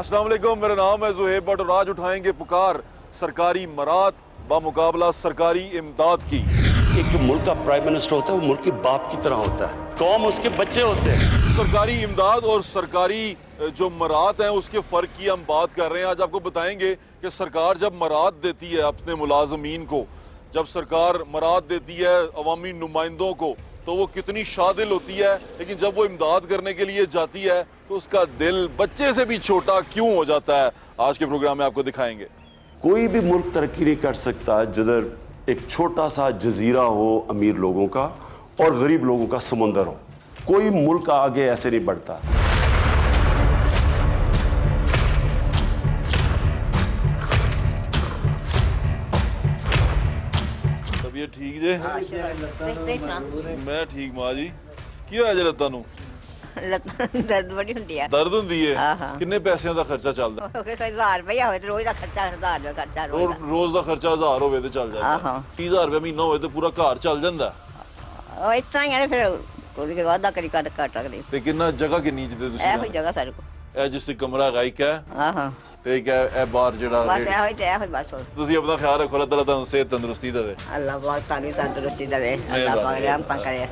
अस्सलाम वालेकुम, मेरा नाम है ज़ुहैब भट्ट और आज उठाएंगे पुकार सरकारी मरात बामुकाबला सरकारी इमदाद की। एक जो मुल्क का प्राइम मिनिस्टर होता है वो मुल्क के बाप की तरह होता है, कौम उसके बच्चे होते हैं। सरकारी इमदाद और सरकारी जो मरात हैं उसके फ़र्क की हम बात कर रहे हैं। आज आपको बताएंगे कि सरकार जब मरात देती है अपने मुलाजमीन को, जब सरकार मरात देती है अवामी नुमाइंदों को, तो वो कितनी शादिल होती है, लेकिन जब वो इमदाद करने के लिए जाती है तो उसका दिल बच्चे से भी छोटा क्यों हो जाता है। आज के प्रोग्राम में आपको दिखाएंगे। कोई भी मुल्क तरक्की नहीं कर सकता जिधर एक छोटा सा जजीरा हो अमीर लोगों का और गरीब लोगों का समुंदर हो। कोई मुल्क आगे ऐसे नहीं बढ़ता। तबीयत ठीक जे? मैं ठीक मां जी। की होया जे लत्तां नूं? दर्द बड़ी हुंदी है। दर्द हुंदी है? हाँ, हाँ। किन्ने पैसिਆਂ ਦਾ ਖਰਚਾ ਚੱਲਦਾ? कोई 1000 रुपया होवे तो रोज ਦਾ ਖਰਚਾ 1000 रुपया खर्चा रोज ਦਾ। ਰੋਜ਼ ਦਾ ਖਰਚਾ 1000 ਹੋਵੇ ਤੇ ਚੱਲ ਜਾਂਦਾ। ਹਾਂ। 30000 ਰੁਪਏ ਮਹੀਨਾ ਹੋਵੇ ਤੇ ਪੂਰਾ ਘਰ ਚੱਲ ਜਾਂਦਾ। ਉਹ ਇਸ ਤਰ੍ਹਾਂ ਹੀ ਆ ਫਿਰ ਕੋਈ ਕੇ ਵਾਦਾ ਕਰੀ ਕੱਟ ਅਗਲੀ। ਤੇ ਕਿੰਨਾ ਜਗ੍ਹਾ ਕਿੰਨੀ ਜਿੱਦੇ ਤੁਸੀਂ ਇਹੋ ਹੀ ਜਗ੍ਹਾ ਸਾਡੇ ਕੋਲ। ਇਹ ਜਿਸ ਤੇ ਕਮਰਾ ਹੈਗਾ ਇੱਕ ਹੈ ਹਾਂ ਤੇ ਇੱਕ ਇਹ ਬਾਹਰ ਜਿਹੜਾ ਬਸ ਇਹੋ ਹੀ ਤੇ ਇਹੋ ਹੀ ਬਸ। ਤੁਸੀਂ ਆਪਣਾ ਖਿਆਲ ਰੱਖੋ, ਅੱਲਾਹ ਤਾਲਾ ਤੁਹਾਨੂੰ ਸਿਹਤ ਤੰਦਰੁਸਤੀ ਦੇਵੇ। ਅੱਲਾਹ ਬਹੁਤ ਤਾਲੀ ਤੰਦਰੁਸਤੀ ਦੇਵੇ। ਅੱਲਾਹ ਪਾਕ ਰਹਿਮਤਾਂ करे।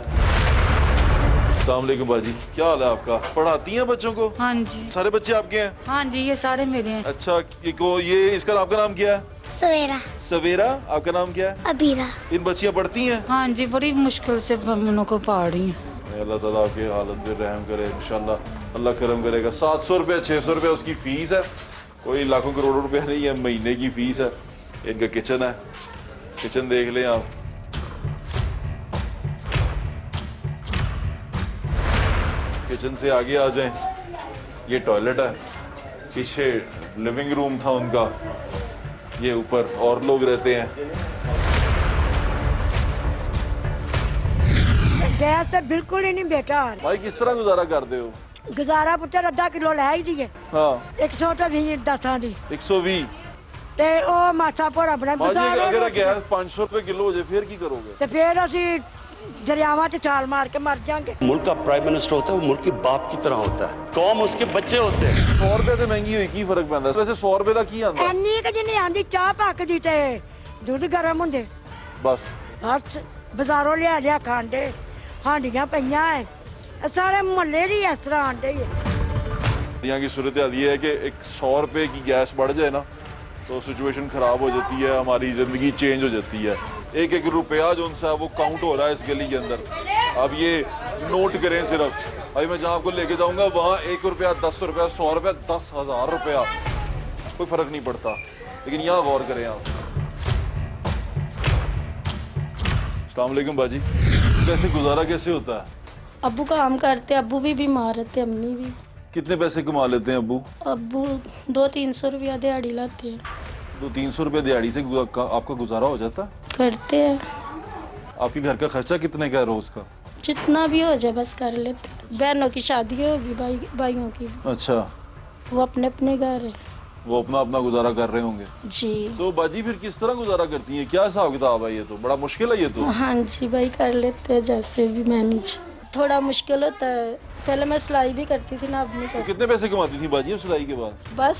अस्सलाम वालेकुम बाजी, क्या हाल है आपका? पढ़ाती हैं बच्चों को? हाँ जी। सारे बच्चे आपके हैं? हाँ जी, ये सारे मेरे हैं। अच्छा, ये इसका आपका नाम क्या है? सवेरा। सवेरा। आपका नाम क्या है? अबीरा। इन बच्चियां पढ़ती हैं? हाँ जी, बड़ी मुश्किल से उनको पढ़ रही हैं। अल्लाह ताला आपकी हालत पे रहम करे इंशाल्लाह, अल्लाह करम करेगा। 700 रुपये 600 रुपये उसकी फीस है, कोई लाखों करोड़ों रुपया नहीं है, महीने की फीस है। इनका किचन है, किचन देख लें आप। किचन से आगे आ जाएं, ये टॉयलेट है, पीछे लिविंग रूम था उनका, ये ऊपर और लोग रहते हैं। गैस तो बिल्कुल ही नहीं बेटा। भाई किस तरह गुजारा करते हो? गुजारा पुत्र अद्धा किलो लै ही दिए। हाँ 120 10 दी 120। ते ओ माथा भोरा बना बाजी अगर गैस 500 रुपए किलो हो जाए फिर की करोगे? ते फिर असी दरियावां च छाल मार के मर जाएंगे। मुल्क का प्राइम मिनिस्टर होता है वो मुल्क के बाप की तरह होता है, कौम उसके बच्चे होते हैं। 100 रुपए तो महंगी हुई की फर्क पैंदा? वैसे 100 रुपए का की आंदा? एनी क जिन्नी आंदी चाह पकदी ते दूध गर्म हुंदे बस बस बाजारों लिया खांडे हांडियां पईयां है सारे मोहल्ले दी इस तरह आंडे ही है। यहाँ की सूरत हाल ये है कि एक 100 रुपए की गैस बढ़ जाए ना तो सिचुएशन खराब हो जाती है, हमारी जिंदगी चेंज हो जाती है। एक एक रुपया जो उनसे वो काउंट हो रहा है इस गली के अंदर। अब ये नोट करें सिर्फ, अभी मैं जहाँ आपको लेके जाऊंगा वहाँ 1 रुपया 10 रुपया 100 रुपया 10,000 रुपया, कोई फर्क नहीं पड़ता। लेकिन यहाँ गौर करें आप। अस्सलाम वालेकुम बाजी, कैसे गुजारा कैसे होता है? अब्बू काम करते, अब्बू भी बीमार रहते, अम्मी भी। कितने पैसे कमा लेते हैं अब्बू? अब्बू 200-300 रुपया दिहाड़ी लाते हैं। 200-300 रुपये दिहाड़ी से आपका गुजारा हो जाता? करते हैं। आपके घर का खर्चा कितने का है रोज का? जितना भी हो जाए बस कर लेते। बहनों की शादी होगी, भाइयों की। अच्छा, वो अपने अपने घर है। वो अपना अपना गुजारा कर रहे होंगे जी। तो बाजी फिर किस तरह गुजारा करती हैं? क्या हिसाब किताब है? ये तो बड़ा मुश्किल है ये तो। हाँ जी भाई, कर लेते हैं जैसे भी मैनेज। थोड़ा मुश्किल होता है, पहले मैं सिलाई भी करती थी ना, अब नहीं तो करती। कितने पैसे कमाती थी बाजी अब सिलाई के बाद? बस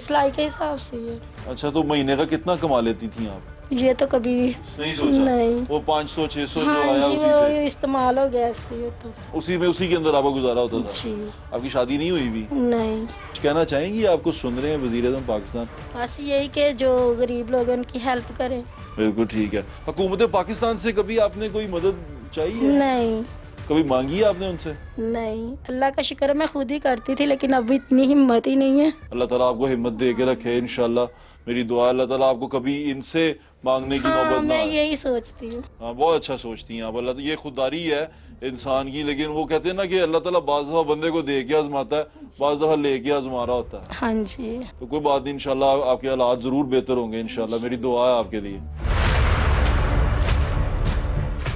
सिलाई के हिसाब से ही है। अच्छा, तो महीने का कितना कमा लेती थी आप? ये तो कभी नहीं सोचा? नहीं। वो 500-600 जो हाँ आया जी, उसी वो से इस्तेमाल हो गया इससे ये तो। उसी के अंदर आपका गुजारा होता था? जी। आपकी शादी नहीं हुई भी? नहीं। कुछ कहना चाहेंगी? आपको सुन रहे हैं वज़ीर-ए-आज़म पाकिस्तान। बस यही कि जो गरीब लोग हैं उनकी हेल्प करें। बिल्कुल ठीक है। हुकूमत पाकिस्तान से कभी आपने कोई मदद चाहिए? नहीं। कभी मांगी है आपने उनसे? नहीं, अल्लाह का शुक्र है मैं खुद ही करती थी, लेकिन अब इतनी हिम्मत ही नहीं है। अल्लाह ताला आपको हिम्मत दे के रखे इंशाल्लाह। मेरी दुआ अल्लाह ताला आपको कभी इनसे मांगने की हाँ, नौबत ना मैं आए। यही सोचती हूँ। हाँ, बहुत अच्छा सोचती हैं आप। अल्लाह, ये खुददारी है इंसान की, लेकिन वो कहते हैं ना कि अल्लाह ताला बाज़ दफ़ा बंदे को दे के आजमाता है, बाज़ दफ़ा लेके आजमा रहा होता है। हाँ जी। तो कोई बात नहीं, इंशाल्लाह आपके हालात जरूर बेहतर होंगे इंशाल्लाह। मेरी दुआ है आपके लिए।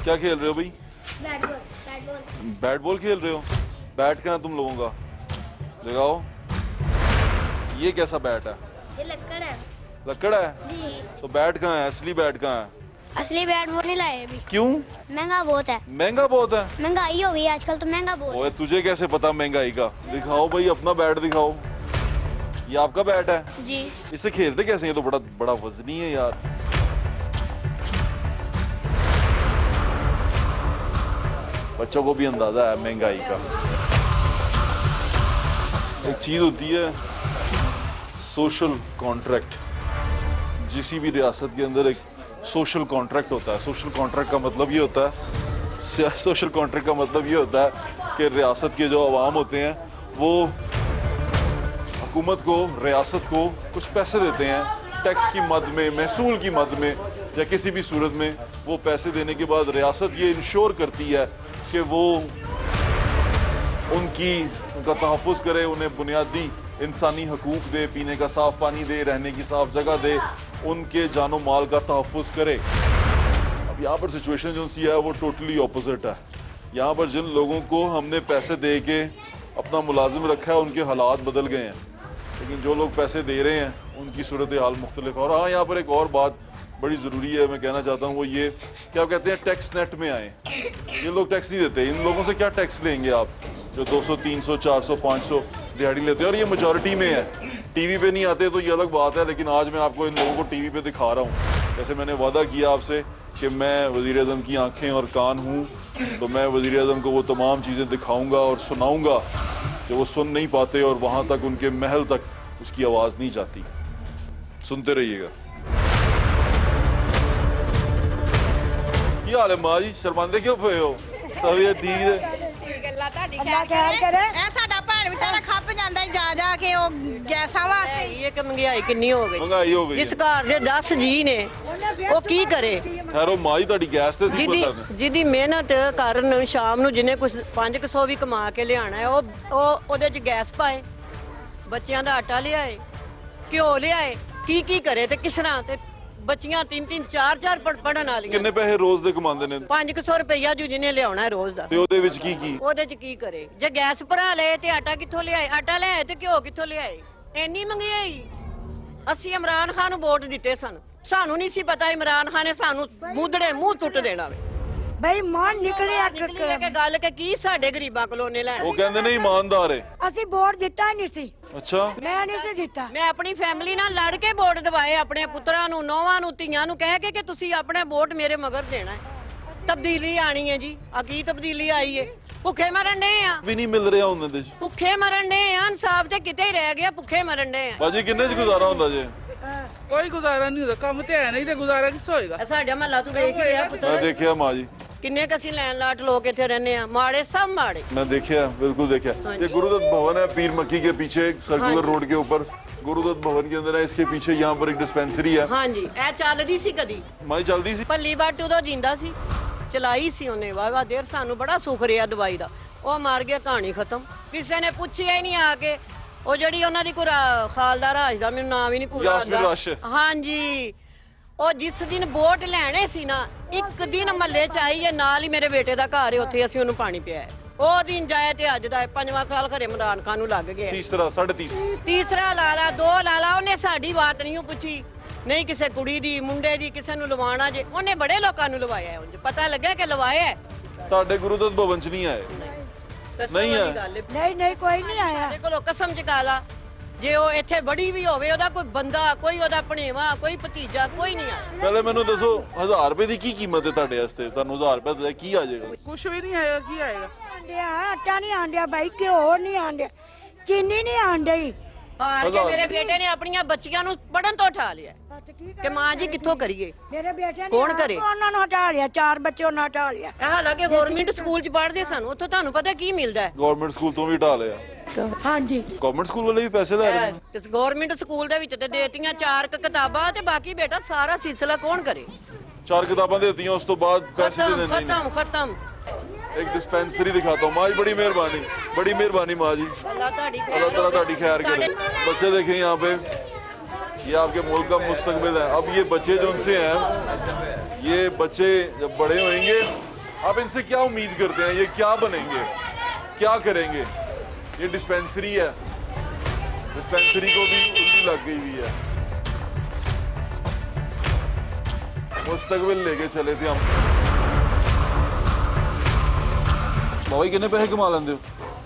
क्या खेल रहे हो भाई? बैट बॉल खेल रहे हो? बैट कहाँ है तुम लोगों का? दिखाओ। ये कैसा बैट है? ये लक्कड़ है। लकड़ है? जी। तो बैट कहाँ है? असली बैट कहाँ है? असली बैट वो नहीं लाए अभी। क्यों? महंगा बहुत है। महंगा बहुत है? महंगाई हो गई आजकल तो महंगा बहुत। ओए तुझे कैसे पता महंगाई का? दिखाओ भाई अपना बैट दिखाओ। ये आपका बैट है? जी। इससे खेलते कैसे? ये तो बड़ा बड़ा वजनी है यार। बच्चों को भी अंदाजा है महंगाई का। एक चीज होती है सोशल कॉन्ट्रैक्ट। किसी भी रियासत के अंदर एक सोशल कॉन्ट्रैक्ट होता है। सोशल कॉन्ट्रैक्ट का मतलब ये होता है, सोशल कॉन्ट्रैक्ट का मतलब ये होता है कि रियासत के जो अवाम होते हैं वो हुकूमत को, रियासत को कुछ पैसे देते हैं टैक्स की मद में, महसूल की मद में, या किसी भी सूरत में। वो पैसे देने के बाद रियासत ये इंश्योर करती है कि वो उनका तहफ़्फ़ुज़ करे, उन्हें बुनियादी इंसानी हकूक़ दे, पीने का साफ़ पानी दे, रहने की साफ़ जगह दे, उनके जानो माल का तहफ़्फ़ुज़ करे। अब यहाँ पर सिचुएशन जो सी है वो टोटली ऑपोजिट है। यहाँ पर जिन लोगों को हमने पैसे दे के अपना मुलाजिम रखा है उनके हालात बदल गए हैं, लेकिन जो लोग पैसे दे रहे हैं उनकी सूरत हाल मुख्तलिफ है। और हाँ, यहाँ पर एक और बात बड़ी ज़रूरी है, मैं कहना चाहता हूँ, वो ये क्या कहते हैं, टैक्स नेट में आए। ये लोग टैक्स नहीं देते। इन लोगों से क्या टैक्स लेंगे आप जो 200, 300, 400, 500 दिहाड़ी लेते हैं? और ये मेजॉरिटी में है। टीवी पे नहीं आते तो ये अलग बात है, लेकिन आज मैं आपको इन लोगों को टीवी पे दिखा रहा हूँ। जैसे मैंने वादा किया आपसे कि मैं वज़ीर आज़म की आँखें और कान हूँ, तो मैं वज़ीर आज़म को वो तमाम चीज़ें दिखाऊँगा और सुनाऊँगा जो वो सुन नहीं पाते, और वहाँ तक, उनके महल तक उसकी आवाज़ नहीं जाती। सुनते रहिएगा। क्या हाल है माँ जी? शर्मांदे क्यों पे हो? तबीयत ठीक है? ਅੱਲਾ ਖੈਰ ਕਰੇ। ਇਹ ਸਾਡਾ ਭੈਣ ਵਿਚਾਰਾ ਖੱਪ ਜਾਂਦਾ ਜਾ ਜਾ ਕੇ ਉਹ ਗੈਸਾਂ ਵਾਸਤੇ। ਇਹ ਕਿ ਮਹਿੰਗਾਈ ਕਿੰਨੀ ਹੋ ਗਈ। महंगाई हो गई ਜਿਸ है। ਘਰ ਦੇ 10 ਜੀ ਨੇ ਉਹ ਕੀ ਕਰੇ। ठहरो माँ जी, ਤੁਹਾਡੀ ਗੈਸ ਤੇ ਸੀ ਪਤਾ ਨਹੀਂ। ਜਿਹਦੀ ਮਿਹਨਤ ਕਰਨ ਸ਼ਾਮ ਨੂੰ ਜਿਹਨੇ ਕੁਝ 500 ਵੀ ਕਮਾ ਕੇ ਲਿਆਣਾ ਹੈ ਉਹ ਉਹਦੇ 'ਚ ਗੈਸ ਪਾਏ, ਬੱਚਿਆਂ ਦਾ ਆਟਾ ਲਿਆਏ, ਘਿਓ ਲਿਆਏ, ਕੀ ਕਰੇ ਤੇ ਕਿਸ ਤਰ੍ਹਾਂ। ਤੇ ਬੱਚੀਆਂ 3-3 4-4 ਪੜਨ ਵਾਲੀਆਂ। ਕਿੰਨੇ ਪੈਸੇ ਰੋਜ਼ ਦੇ ਕਮਾਉਂਦੇ ਨੇ? 500 ਰੁਪਈਆ ਜੋ ਜਿਹਨੇ ਲਿਆਉਣਾ ਰੋਜ਼ ਦਾ। ਤੇ ਉਹਦੇ ਵਿੱਚ ਕੀ ਉਹਦੇ 'ਚ ਕੀ ਕਰੇ? ਜੇ ਗੈਸ ਭਰਾ ਲਏ ਤੇ ਆਟਾ ਕਿੱਥੋਂ ਲਿਆਏ? ਆਟਾ ਲਿਆਏ ਤੇ ਘਿਓ ਕਿੱਥੋਂ ਲਿਆਏ? ਇੰਨੀ ਮਹਿੰਗਾਈ। ਅਸੀਂ ਇਮਰਾਨ ਖਾਨ ਨੂੰ ਵੋਟ ਦਿੱਤੇ ਸਨ, ਸਾਨੂੰ ਨਹੀਂ ਸੀ ਪਤਾ ਇਮਰਾਨ ਖਾਨ ਨੇ ਸਾਨੂੰ ਮੂਧੜੇ ਮੂੰਹ ਟੁੱਟ ਦੇਣਾ ਵੇ। ਬਈ ਮਾਨ ਨਿਕਲਿਆ ਕਿ ਗੱਲ ਕਿ ਕੀ ਸਾਡੇ ਗਰੀਬਾਂ ਕੋਲੋਂ ਨੇ ਲੈਣਾ। ਉਹ ਕਹਿੰਦੇ ਨੇ ਇਮਾਨਦਾਰ ਹੈ। ਅਸੀਂ ਵੋਟ ਦਿੱਤਾ ਹੀ ਨਹੀਂ ਸੀ। ਅੱਛਾ। ਮੈਂ ਨਹੀਂ ਸੀ ਦਿੱਤਾ। ਮੈਂ ਆਪਣੀ ਫੈਮਿਲੀ ਨਾਲ ਲੜ ਕੇ ਵੋਟ ਦਵਾਏ, ਆਪਣੇ ਪੁੱਤਰਾਂ ਨੂੰ, ਨੌਵਾਂ ਨੂੰ, ਧੀਆਂ ਨੂੰ ਕਹਿ ਕੇ ਕਿ ਤੁਸੀਂ ਆਪਣੇ ਵੋਟ ਮੇਰੇ ਮਗਰ ਦੇਣਾ ਹੈ। ਤਬਦੀਲੀ ਆਣੀ ਹੈ ਜੀ। ਆ ਕੀ ਤਬਦੀਲੀ ਆਈ ਹੈ? ਭੁੱਖੇ ਮਰਨ ਦੇ ਆ। ਵੀ ਨਹੀਂ ਮਿਲ ਰਿਹਾ ਉਹਨਾਂ ਦੇ। ਭੁੱਖੇ ਮਰਨ ਦੇ ਆ। ਇਨਸਾਫ ਤੇ ਕਿਤੇ ਹੀ ਰਹਿ ਗਿਆ, ਭੁੱਖੇ ਮਰਨ ਦੇ ਆ। ਬਾਜੀ ਕਿੰਨੇ ਚ ਗੁਜ਼ਾਰਾ ਹੁੰਦਾ ਜੇ? ਕੋਈ ਗੁਜ਼ਾਰਾ ਨਹੀਂ ਹੁੰਦਾ, ਕੰਮ ਤੇ ਹੈ ਨਹੀਂ ਤੇ ਗੁਜ਼ਾਰਾ ਕਿਸ ਹੋਏਗਾ। ਸਾਡਾ ਮਹੱਲਾ ਤੂੰ ਵੇਖ ਹੀ ਰਿਹਾ ਮੈਂ ਪੁੱਤਰ। ਦੇਖਿਆ ਮਾਂ ਜੀ, ਕਿੰਨੇ ਕਸੀਂ ਲੈਣ ਲਾਟ ਲੋਕ ਇੱਥੇ ਰਹਿੰਦੇ ਆ, ਮਾੜੇ ਸਭ ਮਾੜੇ। मैं देखा, बिल्कुल देखा। ये गुरुदत्त भवन है पीर मक्की के पीछे, सर्कुलर रोड के ऊपर गुरुदत्त भवन के अंदर है। इसके पीछे यहाँ पर एक डिस्पेंसरी है। ਹਾਂਜੀ ਇਹ ਚੱਲਦੀ ਸੀ ਕਦੀ। माँ जी चलती सी? ਭੱਲੀ ਬੱਟ ਉਦੋਂ ਜਿੰਦਾ ਸੀ, ਚਲਾਈ ਸੀ ਉਹਨੇ ਵਾਵਾ ਦੇਰ। ਸਾਨੂੰ ਬੜਾ ਸੁੱਖ ਰਿਹਾ ਦਵਾਈ ਦਾ। ਉਹ ਮਰ ਗਿਆ, ਕਹਾਣੀ ਖਤਮ। ਕਿਸੇ ਨੇ ਪੁੱਛਿਆ ਹੀ ਨਹੀਂ ਆ ਕੇ। ਉਹ ਜਿਹੜੀ ਉਹਨਾਂ ਦੀ ਕੋਈ ਖਾਲਦਾਰ ਰਾਜ ਦਾ ਮੈਨੂੰ ਨਾਮ ਹੀ ਨਹੀਂ ਪੂਰਾ ਯਾਸਮੀਨ ਰਸ਼। ਹਾਂਜੀ, ਉਹ ਜਿਸ ਦਿਨ ਵੋਟ ਲੈਣੇ ਸੀ ਨਾ, ਇੱਕ ਦਿਨ ਮਹੱਲੇ ਚ ਆਈ ਹੈ, ਨਾਲ ਹੀ ਮੇਰੇ ਬੇਟੇ ਦਾ ਘਰ ਹੈ, ਉੱਥੇ ਅਸੀਂ ਉਹਨੂੰ ਪਾਣੀ ਪਿਆਇਆ। ਉਹ ਦਿਨ ਜਾਏ ਤੇ ਅੱਜ ਦਾ 5ਵਾਂ ਸਾਲ ਘਰੇ ਇਮਰਾਨ ਖਾਨ ਨੂੰ ਲੱਗ ਗਿਆ। तीसरा 30.5 ਤੀਸਰਾ ਲਾਲਾ 2 ਲਾਲਾ। ਉਹਨੇ ਸਾਡੀ ਬਾਤ ਨਹੀਂ ਪੁੱਛੀ, ਨਹੀਂ ਕਿਸੇ ਕੁੜੀ ਦੀ, ਮੁੰਡੇ ਦੀ, ਕਿਸੇ ਨੂੰ ਲਵਾਉਣਾ ਜੇ। ਉਹਨੇ ਬੜੇ ਲੋਕਾਂ ਨੂੰ ਲਵਾਇਆ ਹੈ, ਉਂਝ ਪਤਾ ਲੱਗਿਆ ਕਿ ਲਵਾਇਆ ਹੈ। ਤੁਹਾਡੇ ਗੁਰੂਦੱਤ ਭਵਨ ਚ ਨਹੀਂ ਆਏ? ਨਹੀਂ ਹੈ। ਨਹੀਂ ਕੋਈ ਨਹੀਂ ਆਇਆ। ਸਾਡੇ ਕੋਲੋਂ ਕਸਮ ਚਕਾ ਲਾ, ਜੇ ਉਹ ਇੱਥੇ ਬੜੀ ਵੀ ਹੋਵੇ, ਉਹਦਾ ਕੋਈ ਬੰਦਾ, ਕੋਈ ਉਹਦਾ ਭਣੇਵਾ, ਕੋਈ ਭਤੀਜਾ, ਕੋਈ ਨਹੀਂ ਆਇਆ। ਪਹਿਲੇ ਮੈਨੂੰ ਦੱਸੋ 1000 ਰੁਪਏ ਦੀ ਕੀ ਕੀਮਤ ਹੈ ਤੁਹਾਡੇ ਵਾਸਤੇ? ਤੁਹਾਨੂੰ 1000 ਰੁਪਏ ਦਾ ਕੀ ਆ ਜਾਏਗਾ? ਕੁਛ ਵੀ ਨਹੀਂ ਆਏਗਾ, ਕੀ ਆਏਗਾ? ਆਂਡਿਆ ਆਟਾ ਨਹੀਂ ਆਂਡਿਆ ਬਾਈ, ਘਿਓ ਨਹੀਂ ਆਂਡਿਆ, ਚੀਨੀ ਨਹੀਂ ਆਂਡਈ। ਹਾਰ ਕੇ ਮੇਰੇ ਬੇਟੇ ਨੇ ਆਪਣੀਆਂ ਬੱਚੀਆਂ ਨੂੰ ਪੜਨ ਤੋਂ ਉਠਾ ਲਿਆ ਕਿ ਮਾਂ ਜੀ ਕਿੱਥੋਂ ਕਰੀਏ। ਮੇਰੇ ਬੇਟੇ ਨੇ ਕੌਣ ਕਰੇ? ਉਹਨਾਂ ਨੂੰ ਹਟਾ ਲਿਆ, 4 ਬੱਚੇ ਉਹਨਾਂ ਹਟਾ ਲਿਆ। ਹਾਲਾਂਕਿ ਗਵਰਨਮੈਂਟ ਸਕੂਲ ਚ ਪੜ੍ਹਦੇ ਸਾਨੂੰ, ਉੱਥੋਂ ਤੁਹਾਨੂੰ ਪਤਾ ਕੀ ਮਿਲਦਾ ਹੈ। ਗਵਰਨਮੈਂਟ ਸਕੂਲ ਤੋਂ ਵੀ ਢਾ ਲਿਆ? ਹਾਂਜੀ। ਗਵਰਨਮੈਂਟ ਸਕੂਲ ਵਾਲੇ ਵੀ ਪੈਸੇ ਲੈ ਰਹੇ ਨੇ? ਤੇ ਗਵਰਨਮੈਂਟ ਸਕੂਲ ਦੇ ਵਿੱਚ ਤੇ ਦੇਤੀਆਂ 4 ਕਿਤਾਬਾਂ, ਤੇ ਬਾਕੀ ਬੇਟਾ ਸਾਰਾ ਸਿਲਸਿਲਾ ਕੌਣ ਕਰੇ। 4 ਕਿਤਾਬਾਂ ਦੇਤੀਆਂ, ਉਸ ਤੋਂ ਬਾਅਦ ਪੈਸੇ ਦੇ ਦੇਣੇ ਨਹੀਂ। खत्म। एक डिस्पेंसरी दिखाता हूँ। माँ जी बड़ी मेहरबानी, बड़ी मेहरबानी माँ जी। अल्लाह ताला ताड़ी खैर करे। बच्चे देखें यहाँ पे, ये आपके मुल्क का मुस्तकबिल है। अब ये बच्चे जो उनसे हैं, ये बच्चे जब बड़े होंगे, आप इनसे क्या उम्मीद करते हैं? ये क्या बनेंगे, क्या करेंगे? ये डिस्पेंसरी है, डिस्पेंसरी को भी उंगली लग गई हुई है। मुस्तकबिल लेके चले थे हम। बाबा कितने पैसे कमा लेंदे हो?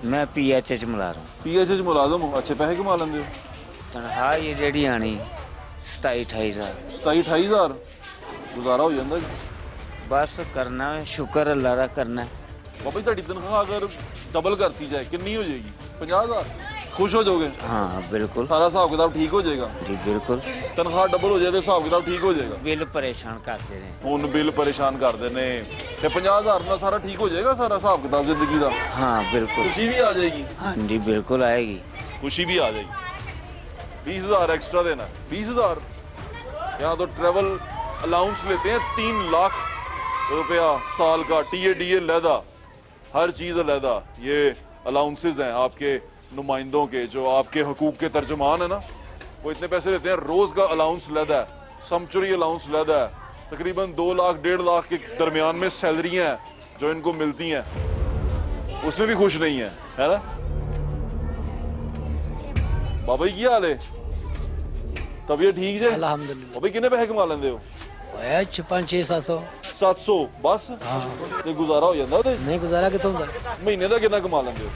मैं PH च मुलाजम। PH च मुलाजम हो? अच्छे पैसे कमा लेंदे हो? तनख्वाह ये जेडी आनी 27-28 27-28 गुजारा हो जाता जी। बस करना है, शुक्र अल्लाह दा करना है। बाबा जी ਤੁਹਾਡੀ ਤਨਖਾਹ अगर डबल करती जाए कितनी हो जाएगी? 50,000 खुश हो जाओगे? हाँ बिल्कुल, सारा हिसाब किताब ठीक हो जाएगा जी बिल्कुल। तनख्वाह डबल हो जाए तो हिसाब किताब ठीक हो जाएगा। बिल परेशान करते ने, ਹੁਣ ਬਿੱਲ ਪਰੇਸ਼ਾਨ ਕਰਦੇ ਨੇ ਤੇ 50,000 ਨਾਲ ਸਾਰਾ ਠੀਕ ਹੋ ਜਾਏਗਾ ਸਾਰਾ ਹਿਸਾਬ ਕਿਤਾਬ ਜ਼ਿੰਦਗੀ ਦਾ। हाँ बिल्कुल, खुशी भी आ जाएगी। हाँ जी बिल्कुल आएगी। खुशी भी आ जाएगी। 20,000 एक्स्ट्रा देना है। 20,000 यहाँ तो ट्रेवल अलाउंस लेते हैं 3 लाख रुपया साल का, TADA लहदा, हर चीज़ अलहदा। ये अलाउंसेस हैं आपके नुमाइंदों के, जो आपके हकूक के तर्जुमान है ना, वो इतने पैसे लेते हैं। रोज़ का अलाउंस लहदा है, समचुरी अलाउंस लहदा है, तकरीबन 2 लाख 1.5 लाख के दरमियान में सैलरियाँ हैं जो इनको मिलती हैं, उसमें भी खुश नहीं है ना? बाबा जी की हाल है? तबीयत ठीक है? अल्हम्दुलिल्लाह। बाबा जी कितने पैसे कमा लेंदे हो? 500-600 700 बस? ते गुजारा हो जाता है? नहीं गुजारा कितों दा? महीने का कितना कमा लेंदे हो?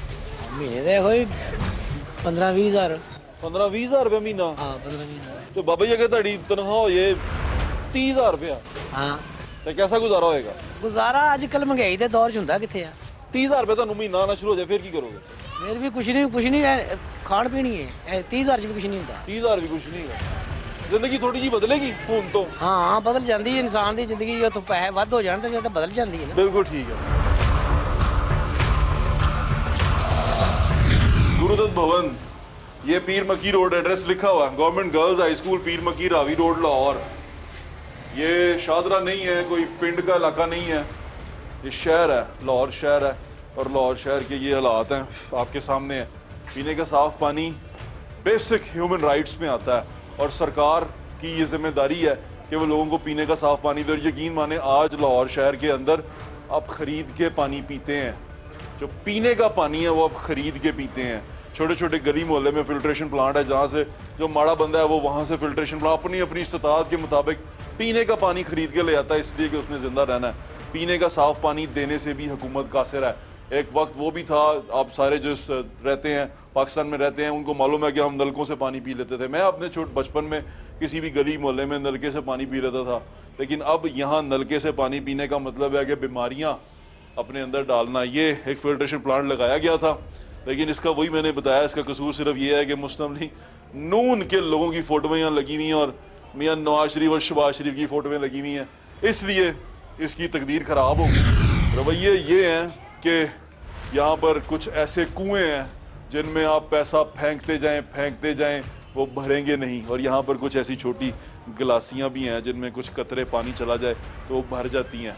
महीने का कोई 15-20 हज़ार। 15-20 हज़ार रुपया महीना? हाँ 15-20 हज़ार। तो बाबा जी अगर ਤੁਹਾਡੀ तनख्वाह हो ये 30,000 रुपया, हाँ तो कैसा गुजारा होएगा? गुजारा अजकल महंगाई के दौर च हुंदा किथे आ। 30,000 रुपया ਤੁਹਾਨੂੰ ਮਹੀਨਾ ਆਣਾ ਸ਼ੁਰੂ ਹੋ ਜਾਏ ਫਿਰ ਕੀ ਕਰੋਗੇ? फिर भी कुछ नहीं है, खान पीनी है। 30,000 च भी कुछ नहीं होता। 30,000 भी कुछ नहीं है। जिंदगी थोड़ी जी बदलेगी ਹੁਣ ਤੋਂ? हाँ बदल जाती है इंसान की जिंदगी, जो तो पैसे ਵੱਧ ਹੋ ਜਾਣ ਤੇ ਫਿਰ ਤਾਂ बदल जाती है ना। बिल्कुल ठीक है। गुरुदत्त भवन, ये पीर मक्की रोड एड्रेस लिखा हुआ है, गवर्नमेंट गर्ल्स हाई स्कूल पीर मक्की रावी रोड लाहौर। ये शादरा नहीं है, कोई पिंड का इलाका नहीं है, ये शहर है, लाहौर शहर है। और लाहौर शहर के ये हालात हैं आपके सामने है। पीने का साफ़ पानी बेसिक ह्यूमन राइट्स में आता है और सरकार की ये जिम्मेदारी है कि वो लोगों को पीने का साफ़ पानी दे। और यकीन माने आज लाहौर शहर के अंदर आप ख़रीद के पानी पीते हैं, जो पीने का पानी है वो आप ख़रीद के पीते हैं। छोटे छोटे गली मोहल्ले में फ़िल्ट्रेशन प्लांट है, जहाँ से जो माड़ा बंदा है वो वहाँ से फ़िल्ट्रेशन प्लांट अपनी अपनी इस्तात के मुताबिक पीने का पानी ख़रीद के ले आता है, इसलिए कि उसने ज़िंदा रहना है। पीने का साफ़ पानी देने से भी हुकूमत कासिर है। एक वक्त वो भी था, आप सारे जो रहते हैं पाकिस्तान में रहते हैं उनको मालूम है कि हम नलकों से पानी पी लेते थे। मैं अपने बचपन में किसी भी गली मोहल्ले में नलके से पानी पी लेता था, लेकिन अब यहाँ नलके से पानी पीने का मतलब है कि बीमारियाँ अपने अंदर डालना। ये एक फ़िल्ट्रेशन प्लांट लगाया गया था, लेकिन इसका वही मैंने बताया, इसका कसूर सिर्फ ये है कि मुस्लिम लीग नून के लोगों की फ़ोटोएँ यहाँ लगी हुई हैं और मियाँ नवाज शरीफ और शहबाज शरीफ की फ़ोटोएँ लगी हुई हैं, इसलिए इसकी तकदीर ख़राब होगी। रवैये ये हैं कि यहाँ पर कुछ ऐसे कुएँ हैं जिनमें आप पैसा फेंकते जाएं वो भरेंगे नहीं, और यहाँ पर कुछ ऐसी छोटी गिलासियाँ भी हैं जिनमें कुछ कतरे पानी चला जाए तो वो भर जाती हैं,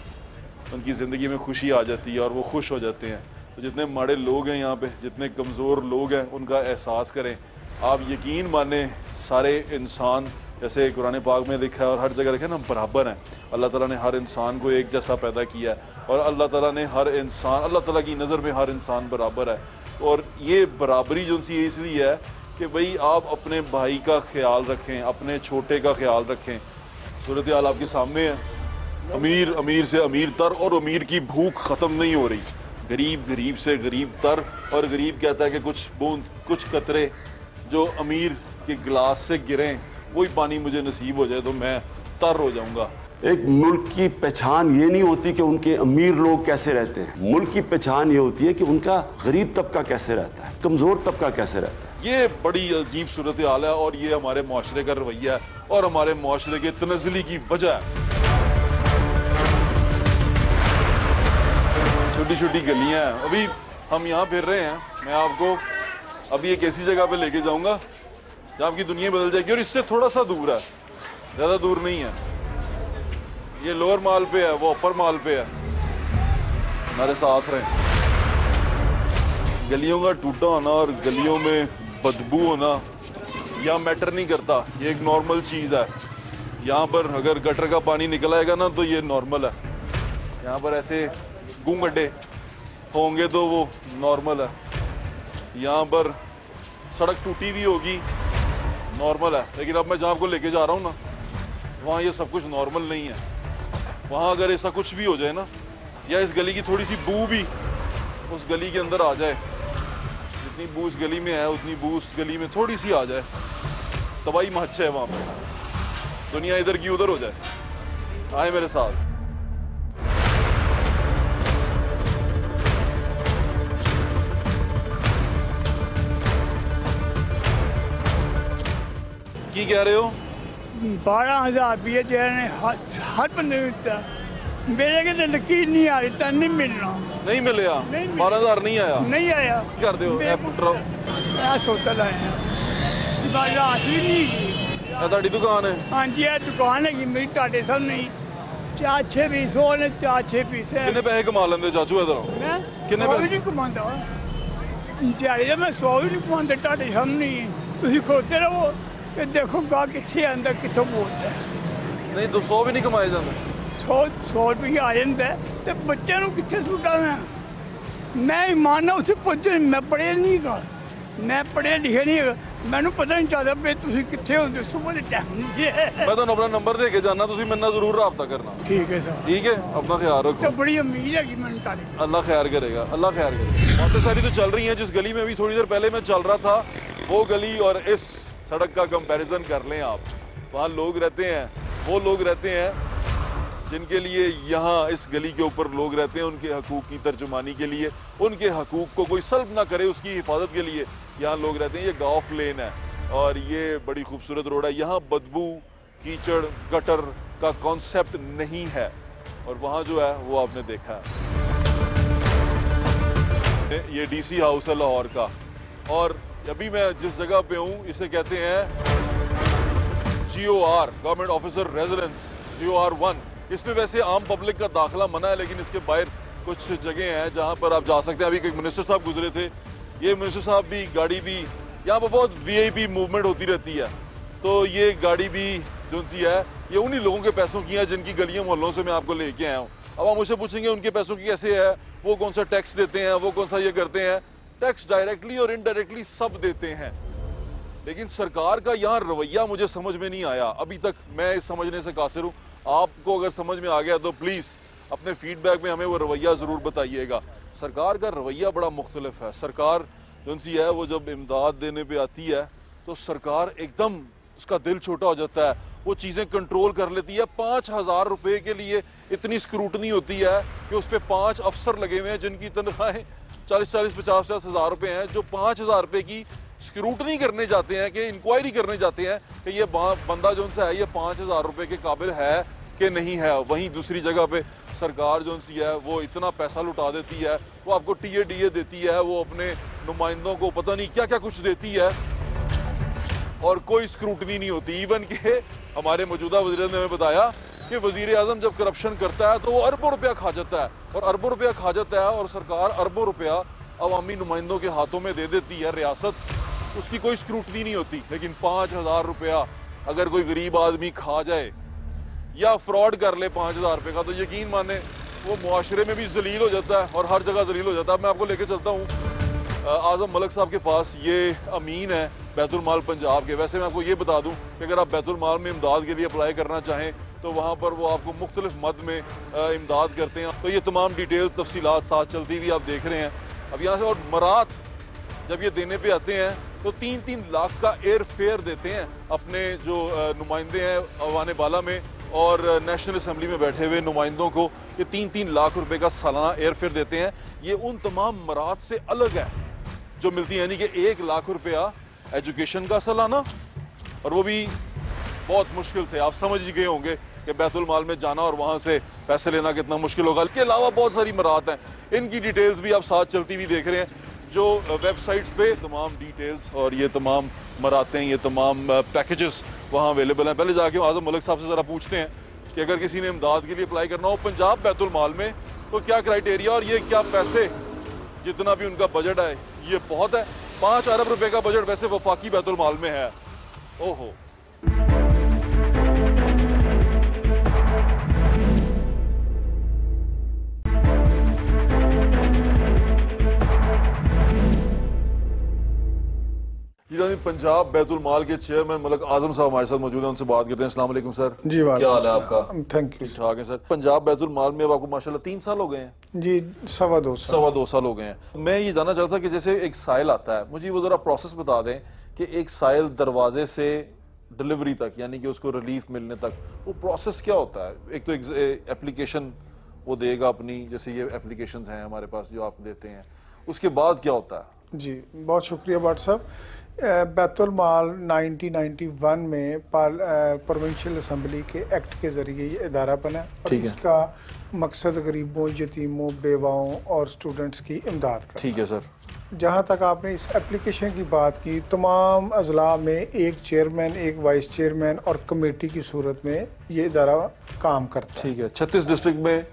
उनकी ज़िंदगी में खुशी आ जाती है और वो खुश हो जाते हैं। तो जितने माड़े लोग हैं यहाँ पे, जितने कमज़ोर लोग हैं, उनका एहसास करें। आप यकीन माने सारे इंसान, जैसे कुरान पाक में लिखा है और हर जगह लिखा है ना, बराबर हैं। अल्लाह ताला ने हर इंसान को एक जैसा पैदा किया है और अल्लाह ताला ने हर इंसान, अल्लाह ताला की नज़र में हर इंसान बराबर है। और ये बराबरी जो सी इसलिए है कि भाई आप अपने भाई का ख्याल रखें, अपने छोटे का ख्याल रखें। सूरत हाल आपके सामने है, अमीर से अमीर तर और अमीर की भूख ख़त्म नहीं हो रही, गरीब से गरीब तर, और गरीब कहता है कि कुछ बूंद, कुछ कतरे जो अमीर के गिलास से गिरें वही पानी मुझे नसीब हो जाए तो मैं तर हो जाऊंगा। एक मुल्क की पहचान ये नहीं होती कि उनके अमीर लोग कैसे रहते हैं, मुल्क की पहचान ये होती है कि उनका गरीब तबका कैसे रहता है, कमज़ोर तबका कैसे रहता है। ये बड़ी अजीब सूरत हाल है और ये हमारे माशरे का रवैया है और हमारे माशरे के तनज़ली की वजह है। छोटी छोटी गलियाँ हैं, अभी हम यहाँ फिर रहे हैं, मैं आपको अभी एक ऐसी जगह पे लेके जाऊँगा जहाँ आपकी दुनिया बदल जाएगी, और इससे थोड़ा सा दूर है, ज़्यादा दूर नहीं है। ये लोअर माल पे है, वो अपर माल पे है। हमारे साथ रहें। गलियों का टूटा होना और गलियों में बदबू होना यह मैटर नहीं करता, ये एक नॉर्मल चीज़ है। यहाँ पर अगर गटर का पानी निकल आएगा ना तो ये नॉर्मल है, यहाँ पर ऐसे गूं गड्ढे होंगे तो वो नॉर्मल है, यहाँ पर सड़क टूटी हुई होगी नॉर्मल है। लेकिन अब मैं जहाँ आपको लेके जा रहा हूँ ना, वहाँ ये सब कुछ नॉर्मल नहीं है। वहाँ अगर ऐसा कुछ भी हो जाए ना, या इस गली की थोड़ी सी बू भी उस गली के अंदर आ जाए, जितनी बू इस गली में है उतनी बू उस गली में थोड़ी सी आ जाए, तबाही मच है वहां पे, दुनिया इधर की उधर हो जाए। आए मेरे साथ। की कह रहे हो? 12,000 रुपये जो है हर बंदे को दिता, मेरे के तो लकीर नहीं आ रही, तन नहीं मिलना। नहीं मिले? 12,000 नहीं आया? नहीं आया। कर दो सोता लाया राश भी नहीं। ਤੁਹਾਡੀ ਦੁਕਾਨ ਹੈ? ਹਾਂਜੀ ਇਹ ਦੁਕਾਨ ਹੈਗੀ ਮੇਰੀ ਤੁਹਾਡੇ ਸਾਹਮਣੇ ਹੀ। 4-6 ਪੀਸ ਹੋ ਨੇ, 4-6 ਪੀਸ ਹੈ। ਕਿੰਨੇ ਪੈਸੇ ਕਮਾ ਲੈਂਦੇ ਚਾਚੂ ਇਧਰੋਂ? ਮੈਂ ਕਿੰਨੇ ਪੈਸੇ ਨਹੀਂ ਕਮਾਉਂਦਾ ਦਿਹਾੜੀ ਦਾ, ਮੈਂ 100 ਵੀ ਨਹੀਂ ਕਮਾਉਂਦਾ ਤੁਹਾਡੇ ਸਾਹਮਣੇ ਹੀ। ਤੁਸੀਂ ਖੋਤੇ ਰਹੋ ਤੇ ਦੇਖੋ ਗਾ ਕਿੱਥੇ ਆਂਦਾ ਕਿੱਥੋਂ ਬੋਲਦਾ। ਨਹੀਂ 200 ਵੀ ਨਹੀਂ ਕਮਾਏ ਜਾਂਦੇ? 100 ਰੁਪਏ ਆ ਜਾਂਦਾ ਤੇ ਬੱਚਿਆਂ ਨੂੰ ਕਿੱਥੇ ਸੁਟਾਂ ਮੈਂ ਇਮਾਨ ਨਾਲ ਉਸੇ ਪੁੱਛੇ। ਮੈਂ ਪੜ੍ਹਿਆ ਨਹੀਂ ਗਾ, ਮੈਂ ਪੜ੍ਹਿਆ ਲਿਖਿਆ ਨਹੀਂ ਹੈਗਾ, ਮੈਨੂੰ ਪਤਾ ਨਹੀਂ ਚੱਲਦਾ ਵੀ ਤੁਸੀਂ ਕਿੱਥੇ ਹੁੰਦੇ ਸੁਬਹ ਦੇ ਟਾਈਮ ਨਹੀਂ। ਮੈਂ ਤੁਹਾਨੂੰ ਆਪਣਾ ਨੰਬਰ ਦੇ ਕੇ ਜਾਣਾ, ਤੁਸੀਂ ਮੇਰੇ ਨਾਲ ਜ਼ਰੂਰ ਰਾਬਤਾ ਕਰਨਾ। ठीक है सर। ठीक है, अपना ख्याल रखो। तो बड़ी उम्मीद है कि मैंने तारीफ। अल्लाह खैर करेगा, अल्लाह खैर करेगा। बातें सारी तो चल रही हैं। जिस गली में अभी थोड़ी देर पहले मैं चल रहा था, वो गली और इस सड़क का कंपैरिजन कर लें आप। वहाँ लोग रहते हैं, वो लोग रहते हैं जिनके लिए यहाँ इस गली के ऊपर लोग रहते हैं, उनके हकूक़ की तर्जुमानी के लिए, उनके हकूक़ को कोई सल्ब ना करे उसकी हिफाजत के लिए यहाँ लोग रहते हैं। ये गौफ लेन है और ये बड़ी खूबसूरत रोड है। यहाँ बदबू, कीचड़, गटर का कॉन्सेप्ट नहीं है और वहाँ जो है वो आपने देखा है। ये डीसी हाउस है लाहौर का और अभी मैं जिस जगह पे हूँ इसे कहते हैं GOR, government officer residence, GOR 1। इसमें वैसे आम पब्लिक का दाखिला मना है, लेकिन इसके बाहर कुछ जगह हैं जहाँ पर आप जा सकते हैं। अभी एक मिनिस्टर साहब गुजरे थे, ये मिनिस्टर साहब भी, गाड़ी भी, यहाँ पर बहुत VIP मूवमेंट होती रहती है, तो ये गाड़ी भी जो सी है ये उन्हीं लोगों के पैसों की है जिनकी गलियों मोहल्लों से मैं आपको लेके आया हूँ। अब आप मुझसे पूछेंगे उनके पैसों की कैसे है, वो कौन सा टैक्स देते हैं, वो कौन सा ये करते हैं। टैक्स डायरेक्टली और इनडायरेक्टली सब देते हैं, लेकिन सरकार का यहाँ रवैया मुझे समझ में नहीं आया अभी तक। मैं इस समझने से कासिर हूँ। आपको अगर समझ में आ गया तो प्लीज़ अपने फीडबैक में हमें वो रवैया ज़रूर बताइएगा। सरकार का रवैया बड़ा मुख्तलिफ है। सरकार जो सी है वो जब इमदाद देने पे आती है तो सरकार एकदम उसका दिल छोटा हो जाता है, वो चीज़ें कंट्रोल कर लेती है। 5,000 रुपये के लिए इतनी स्क्रूटनी होती है कि उस पर 5 अफसर लगे हुए हैं जिनकी तनख्वाहें 40-40, 50-50 हज़ार रुपये हैं, जो 5,000 रुपये की स्क्रूटनी करने जाते हैं, कि इंक्वायरी करने जाते हैं कि ये बंदा जो सा है ये 5,000 रुपये के काबिल है कि नहीं है। वहीं दूसरी जगह पे सरकार जो सी है वो इतना पैसा लुटा देती है, वो आपको TA देती है, वो अपने नुमाइंदों को पता नहीं क्या क्या कुछ देती है और कोई स्क्रूटनी नहीं होती। इवन के हमारे मौजूदा वज़ीर ने हमें बताया कि वज़ीर आज़म जब करप्शन करता है तो वो अरबों रुपया खा जाता है, और अरबों रुपया खा जाता है और सरकार अरबों रुपया अवामी नुमाइंदों के हाथों में दे देती है, रियासत, उसकी कोई स्क्रूटनी नहीं होती। लेकिन 5,000 रुपया अगर कोई गरीब आदमी खा जाए या फ्रॉड कर ले 5,000 रुपये का, तो यकीन माने वो मुआशरे में भी जलील हो जाता है और हर जगह जलील हो जाता है। मैं आपको लेके चलता हूँ आज़म मलिक साहब के पास। ये अमीन है बैतुल माल पंजाब के। वैसे मैं आपको ये बता दूं कि अगर आप बैतुल माल में इमदाद के लिए अप्लाई करना चाहें तो वहाँ पर वो आपको मुख्तलिफ मद में इमदाद करते हैं। तो ये तमाम डिटेल तफसीलात साथ चलती हुई आप देख रहे हैं। अब यहाँ से और मरात जब ये देने पे आते हैं तो 3-3 लाख का एयर फेयर देते हैं अपने जो नुमाइंदे हैं अवाने बाला में और नेशनल असम्बली में बैठे हुए नुमाइंदों को ये 3-3 लाख रुपए का सालाना एयर फेयर देते हैं। ये उन तमाम मरात से अलग है जो मिलती है, यानी कि 1 लाख रुपया एजुकेशन का सालाना, और वो भी बहुत मुश्किल से। आप समझ ही गए होंगे कि बैतुल माल में जाना और वहाँ से पैसे लेना कितना मुश्किल होगा। इसके अलावा बहुत सारी मरात हैं, इनकी डिटेल्स भी आप साथ चलती हुई देख रहे हैं जो वेबसाइट्स पे तमाम डिटेल्स और ये तमाम मरातें, ये तमाम पैकेजेस वहाँ अवेलेबल हैं। पहले जाके आज़म मलिक साहब से ज़रा पूछते हैं कि अगर किसी ने इमदाद के लिए अप्लाई करना हो पंजाब बैतुल माल में तो क्या क्राइटेरिया और ये क्या पैसे, जितना भी उनका बजट है ये बहुत है। 5 अरब रुपए का बजट वैसे वफाकी बैतुल माल में है। ओहो, पंजाब बैतुल माल के चेयरमैन मलिक आजम साहब हमारे साथ मौजूद हैं, उनसे बात करते हैं। अस्सलाम वालेकुम सर। जी, क्या हाल है आपका? Thank you. ठीक है सर। पंजाब बैतुल माल में अब आपको माशाल्लाह 3 साल हो गए हैं जी, 2.25 साल हो गए हैं। मैं ये जानना चाहता कि जैसे एक साइल आता है, मुझे वो जरा प्रोसेस बता दें कि एक साइल दरवाजे से डिलीवरी तक, यानी कि उसको रिलीफ मिलने तक, वो प्रोसेस क्या होता है? एक तो एप्लीकेशन वो देगा अपनी, जैसे ये एप्लीकेशंस हैं हमारे पास जो आप देते हैं, उसके बाद क्या होता है? जी बहुत शुक्रिया भट्ट साहब। बैतुल माल 1991 में प्रोविंशियल असम्बली के एक्ट के ज़रिए ये इदारा बना और इसका मकसद गरीबों, यतीमों, बेवाओं और स्टूडेंट्स की इमदाद करना। ठीक है सर। जहाँ तक आपने इस एप्लीकेशन की बात की, तमाम अजला में एक चेयरमैन, एक वाइस चेयरमैन और कमेटी की सूरत में ये इदारा काम करता है। ठीक है। 36 डिस्ट्रिक्ट में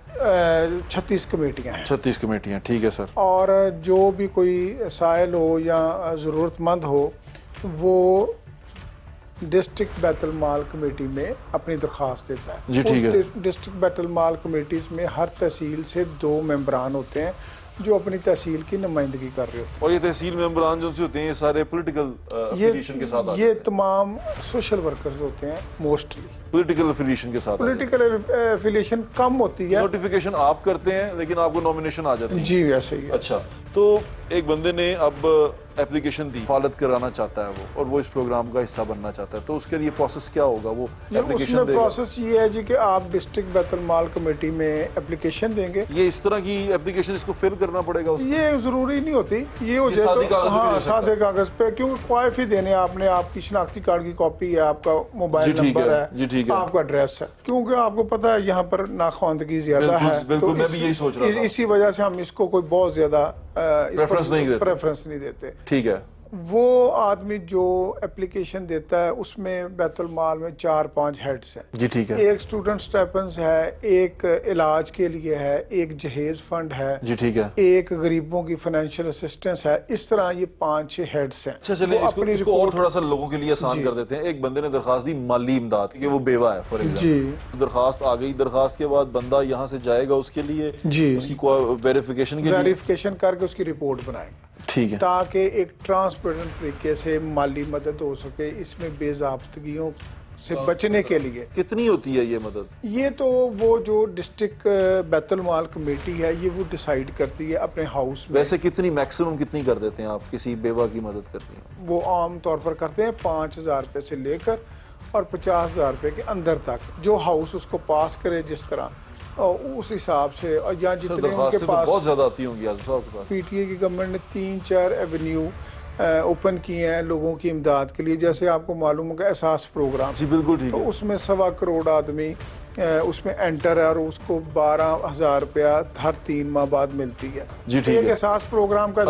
36 कमेटियाँ हैं। 36 कमेटियाँ, ठीक है सर। और जो भी कोई साइल हो या ज़रूरतमंद हो वो डिस्ट्रिक्ट बैतुल माल कमेटी में अपनी दरख्वास्त देता है। जी ठीक है। डिस्ट्रिक्ट बैतुल माल कमेटीज़ में हर तहसील से 2 मेंबरान होते हैं जो अपनी तहसील की नुमाइंदगी कर रहे होते हैं। और ये तहसील मेंबरान जो होते हैं ये सारे पॉलिटिकल एफिलिएशन के साथ आते हैं? ये तमाम सोशल वर्कर्स होते हैं मोस्टली। पॉलिटिकल एफिलिएशन के साथ? पॉलिटिकल एफिलिएशन कम होती है। नोटिफिकेशन आप करते हैं लेकिन आपको नॉमिनेशन आ जाती है? जी वैसे ही। अच्छा, तो एक बंदे ने अब एप्लीकेशन दी, फालत कराना चाहता है वो, और वो इस प्रोग्राम का हिस्सा बनना चाहता है, तो उसके लिए प्रोसेस क्या होगा? वो एप्लीकेशन उसमें प्रोसेस ये है जी कि आप डिस्ट्रिक्ट बैतुल माल कमेटी में एप्लीकेशन देंगे। ये इस तरह की एप्लीकेशन इसको फिल करना पड़ेगा उसको? ये जरूरी नहीं होती, ये हो जाए तो हाँ सादे कागज पे, क्योंकि क्वाइफ ही देने आपने, आपकी शनाख्ती कार्ड की कॉपी है, आपका मोबाइल नंबर है, आपका एड्रेस है, क्योंकि आपको पता है यहाँ पर नाख्वानदगी ज्यादा है। बिल्कुल, मैं भी यही सोच रहा था। इसी वजह से हम इसको कोई बहुत ज्यादा प्रेफरेंस नहीं देते। ठीक है। वो आदमी जो एप्लीकेशन देता है उसमें बैतुल माल में 4-5 हेड्स हैं। जी ठीक है। एक स्टूडेंट स्टाइपेंड्स है, एक इलाज के लिए है, एक जहेज फंड है। जी ठीक है। एक गरीबों की फाइनेंशियल असिस्टेंस है। इस तरह ये 5-6 हेड्स हैं। अच्छा चलिए इसको और थोड़ा सा लोगों के लिए आसान कर देते हैं। एक बंदे ने दरखास्त दी माली इमदाद की, वो बेवा है फॉर एग्जाम्पल, दरखास्त आ गई, दरखास्त के बाद बंदा यहाँ से जाएगा उसके लिए, जी उसकी वेरिफिकेशन करके उसकी रिपोर्ट बनाएगा। ठीक है। ताकि एक ट्रांसपेरेंट तरीके से माली मदद हो सके। इसमें बेज़ाब्तगियों से बचने के लिए। कितनी होती है ये मदद? ये तो वो जो डिस्ट्रिक्ट बैतुल माल कमेटी है ये वो डिसाइड करती है अपने हाउस में। वैसे कितनी मैक्सिमम कितनी कर देते हैं आप किसी बेवा की मदद करते हैं? वो आम तौर पर करते हैं 5,000 रुपये से लेकर और 50,000 रुपये के अंदर तक, जो हाउस उसको पास करे जिस तरह, और उस हिसाब से। और या जितने उनके पास बहुत ज्यादा आती होंगी पीटीए की गवर्नमेंट ने 3-4 एवेन्यू ओपन किए हैं लोगों की इमदाद के लिए। जैसे आपको मालूम होगा एहसास प्रोग्राम, जी बिल्कुल ठीक है, तो उसमें 1.25 करोड़ आदमी उसमें एंटर है और उसको 12,000 रुपया हर 3 माह बाद मिलती है। जी ठीक एक एहसास प्रोग्राम का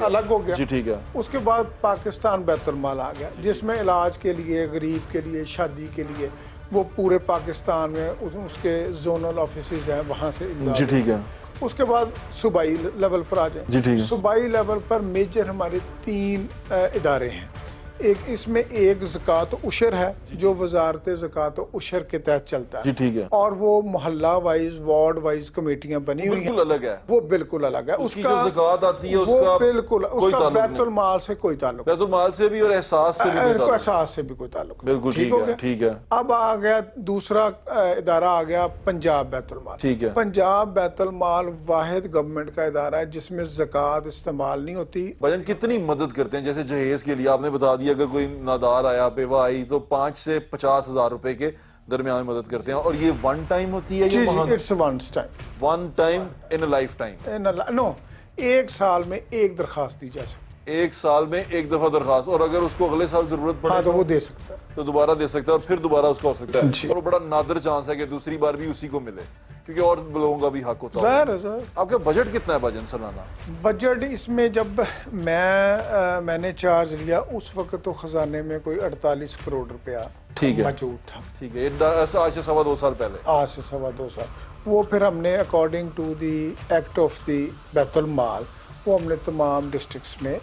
अलग हो गया। जी ठीक है। उसके बाद पाकिस्तान बैतुल माल आ गया जिसमें इलाज के लिए, गरीब के लिए, शादी के लिए, वो पूरे पाकिस्तान में उसके जोनल ऑफिसेज हैं वहाँ से। जी ठीक है। उसके बाद सूबाई लेवल पर आ जाए। सूबाई लेवल पर मेजर हमारे 3 इदारे हैं। एक इसमें एक ज़कात उशर है जो वजारत ज़कात उशर के तहत चलता है। जी ठीक है। और वो मोहल्ला वाइज, वार्ड वाइज कमेटियां बनी हुई हैं। अलग है वो बिल्कुल अलग है। उसका जो ज़कात आती है उसका बिल्कुल उसका बैतुल माल से कोई ताल्लुक, बैतुल माल से भी और एहसास से भी, एहसास से भी कोई ताल्लुक। बिल्कुल ठीक है। ठीक है। अब आ गया दूसरा इदारा, आ गया पंजाब बैतुल माल। ठीक है। पंजाब बैतुल माल वाहिद गवर्नमेंट का इदारा है जिसमें ज़कात इस्तेमाल नहीं होती। भाईजान कितनी मदद करते हैं? जैसे जहेज के लिए आपने बता दिया, अगर कोई नादार आया, बेवा आई, तो 5 से 50,000 रुपए के दरमियान मदद करते हैं। और ये वन टाइम होती है? It's one time in a lifetime? No, 1 साल में एक दरखास्त दी जा सकती है। 1 साल में एक दफा दरखास्त, और अगर उसको अगले साल जरूरत पड़े तो वो दे सकता है, तो दोबारा दे सकता है, और फिर दोबारा उसका हो सकता है। और बड़ा नादर चांस है कि दूसरी बार भी उसी को मिले, क्योंकि और लोगों का भी हक होता है। आपका बजट कितना है भाईजान सालाना? बजट इसमें जब मैंने चार्ज लिया उस वक्त तो खजाने में कोई 48 करोड़ रुपया मौजूद था। ठीक है। आज से 2.25 साल पहले? आज से 2.25 साल। वो फिर हमने according to the act of the बैतुल माल वो हमने तमाम डिस्ट्रिक्ट्स में